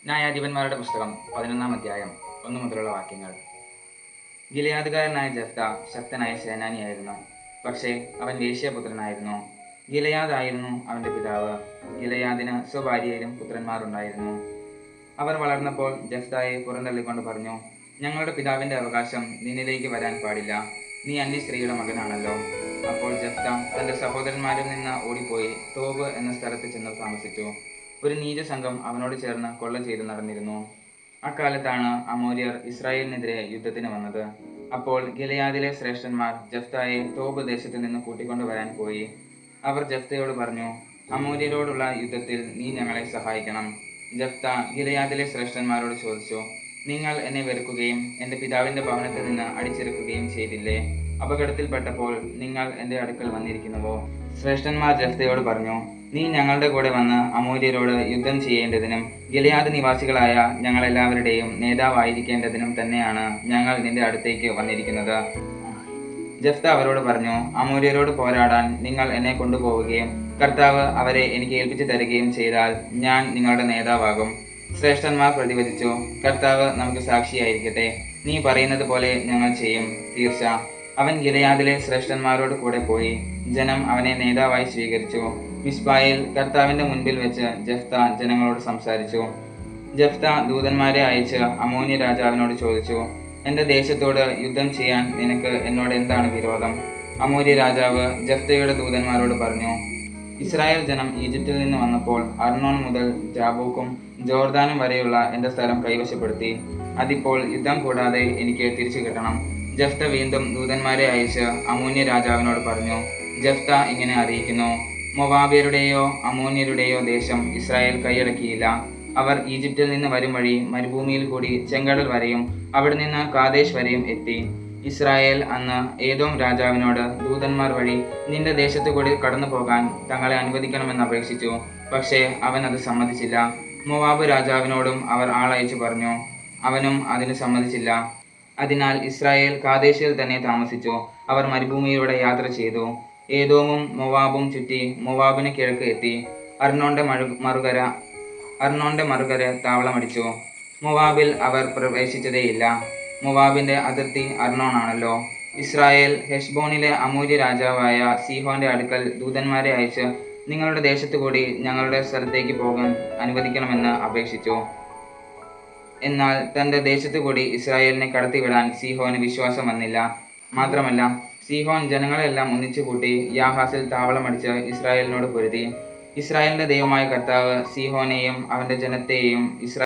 ന്യായാധിപന്മാരുടെ പുസ്തകം 11-ാം അധ്യായം 1 മുതലുള്ള വാക്യങ്ങൾ. ഗിലെയാദുകാരനായ ജെഫ്ത ശക്തനായ സേനാനിയായിരുന്നു. പക്ഷേ അവൻ വേശ്യാപുത്രനായിരുന്നു. ഗിലെയാദ് ആയിരുന്നു അവന്റെ പിതാവ്. ഗിലെയാദിന് സ്വഭാര്യയിലും പുത്രന്മാരുണ്ടായിരുന്നു. അവർ വളർന്നപ്പോൾ ജെഫ്തയെ പുറന്തള്ളിക്കൊണ്ട് പറഞ്ഞു, ഞങ്ങളുടെ പിതാവിന്റെ അവകാശം നിന്നിലേക്ക് വരാൻ പാടില്ല. നീ അന്യസ്ത്രീയുടെ മകനാണല്ലോ. അപ്പോൾ ജെഫ്ത തന്റെ സഹോദരന്മാരിൽ നിന്ന് ഓടിപ്പോയി തോബ് എന്ന സ്ഥലത്ത് ചെന്ന് താമസിച്ചു. ഒരു നീചസംഘം അവനോട് ചേർന്ന് കൊള്ള ചെയ്തു നടന്നിരുന്നു. അക്കാലത്താണ് അമോര്യർ ഇസ്രായേലിനെതിരെ യുദ്ധത്തിന് വന്നത്. അപ്പോൾ ഗിലെയാദിലെ ശ്രേഷ്ഠന്മാർ ജെഫ്തയെ തോബ് ദേശത്ത് നിന്ന് കൂട്ടിക്കൊണ്ടുവരാൻ പോയി. അവർ ജെഫ്തയോട് പറഞ്ഞു, അമോര്യരോടുള്ള യുദ്ധത്തിൽ നീ ഞങ്ങളെ സഹായിക്കണം. ജെഫ്ത ഗിലെയാദിലെ ശ്രേഷ്ഠന്മാരോട് ചോദിച്ചു, നിങ്ങൾ എന്നെ വെറുക്കുകയും എൻ്റെ പിതാവിൻ്റെ ഭവനത്തിൽ നിന്ന് അടിച്ചിറക്കുകയും ചെയ്തില്ലേ? അപകടത്തിൽപ്പെട്ടപ്പോൾ നിങ്ങൾ എൻ്റെ അടുക്കൽ വന്നിരിക്കുന്നുവോ? ശ്രേഷ്ഠന്മാർ ജെഫ്തയോട് പറഞ്ഞു, നീ ഞങ്ങളുടെ കൂടെ വന്ന് അമോര്യരോട് യുദ്ധം ചെയ്യേണ്ടതിനും ഗിലെയാദ് നിവാസികളായ ഞങ്ങളെല്ലാവരുടെയും നേതാവായിരിക്കേണ്ടതിനും തന്നെയാണ് ഞങ്ങൾ നിന്റെ അടുത്തേക്ക് വന്നിരിക്കുന്നത്. ജെഫ്ത അവരോട് പറഞ്ഞു, അമോര്യരോട് പോരാടാൻ നിങ്ങൾ എന്നെ കൊണ്ടുപോവുകയും കർത്താവ് അവരെ എനിക്ക് ഏൽപ്പിച്ചു തരികയും ചെയ്താൽ ഞാൻ നിങ്ങളുടെ നേതാവാകും. ശ്രേഷ്ഠന്മാർ പ്രതിവദിച്ചു, കർത്താവ് നമുക്ക് സാക്ഷിയായിരിക്കട്ടെ. നീ പറയുന്നത് പോലെ ഞങ്ങൾ ചെയ്യും. തീർച്ച. അവൻ ഗിലെയാദിലെ ശ്രേഷ്ഠന്മാരോട് കൂടെ പോയി. ജനം അവനെ നേതാവായി സ്വീകരിച്ചു. മിസ്പായിൽ കർത്താവിന്റെ മുൻപിൽ വെച്ച് ജെഫ്ത ജനങ്ങളോട് സംസാരിച്ചു. ജെഫ്ത ദൂതന്മാരെ അയച്ച് അമോന്യ രാജാവിനോട് ചോദിച്ചു, എൻ്റെ ദേശത്തോട് യുദ്ധം ചെയ്യാൻ നിനക്ക് എന്നോട് എന്താണ് വിരോധം? അമോര്യ രാജാവ് ജെഫ്തയുടെ ദൂതന്മാരോട് പറഞ്ഞു, ഇസ്രായേൽ ജനം ഈജിപ്തിൽ നിന്ന് വന്നപ്പോൾ അർണോൺ മുതൽ ജാബൂക്കും ജോർദാനും വരെയുള്ള എൻ്റെ സ്ഥലം കൈവശപ്പെടുത്തി. അതിപ്പോൾ യുദ്ധം കൂടാതെ എനിക്ക് തിരിച്ചു കിട്ടണം. ജെഫ്ത വീണ്ടും ദൂതന്മാരെ അയച്ച് അമോന്യ രാജാവിനോട് പറഞ്ഞു, ജെഫ്ത ഇങ്ങനെ അറിയിക്കുന്നു, മൊവാബ്യരുടെയോ അമോന്യരുടെയോ ദേശം ഇസ്രായേൽ കൈയടക്കിയില്ല. അവർ ഈജിപ്തിൽ നിന്ന് വരും വഴി മരുഭൂമിയിൽ കൂടി ചെങ്കടൽ വരെയും അവിടെ നിന്ന് കാദേശ് വരെയും എത്തി. ഇസ്രായേൽ അന്ന് ഏദോം രാജാവിനോട് ദൂതന്മാർ വഴി നിന്റെ ദേശത്തു കൂടി കടന്നു പോകാൻ തങ്ങളെ അനുവദിക്കണമെന്ന് അപേക്ഷിച്ചു. പക്ഷേ അവൻ അത് സമ്മതിച്ചില്ല. മൊവാബ് രാജാവിനോടും അവർ ആളയച്ചു പറഞ്ഞു. അവനും അതിന് സമ്മതിച്ചില്ല. അതിനാൽ ഇസ്രായേൽ കാദേശിൽ തന്നെ താമസിച്ചു. അവർ മരുഭൂമിയിലൂടെ യാത്ര ചെയ്തു. ഏദോമും മൊവാബും ചുറ്റി മൊവാബിന് കിഴക്ക് എത്തി. അർണോന്റെ മറുകര താവളമടിച്ചു. മൊവാബിൽ അവർ പ്രവേശിച്ചതേയില്ല. മൊവാബിന്റെ അതിർത്തി അർണോൺ ആണല്ലോ. ഇസ്രായേൽ ഹെഷ്ബോണിലെ അമോര്യ രാജാവായ സീഹോന്റെ അടുക്കൽ ദൂതന്മാരെ അയച്ച് നിങ്ങളുടെ ദേശത്തു കൂടി ഞങ്ങളുടെ സ്ഥലത്തേക്ക് പോകാൻ അനുവദിക്കണമെന്ന് അപേക്ഷിച്ചു. എന്നാൽ തന്റെ ദേശത്തു കൂടി ഇസ്രായേലിനെ കടത്തിവിടാൻ സീഹോന് വിശ്വാസം വന്നില്ല. മാത്രമല്ല, സീഹോൻ ജനങ്ങളെല്ലാം ഒന്നിച്ചു കൂട്ടി യാഹാസിൽ താവളമടിച്ച് ഇസ്രായേലിനോട് പൊരുതി. ഇസ്രായേലിന്റെ ദൈവമായ കർത്താവ് സീഹോനെയും അവന്റെ ജനത്തെയും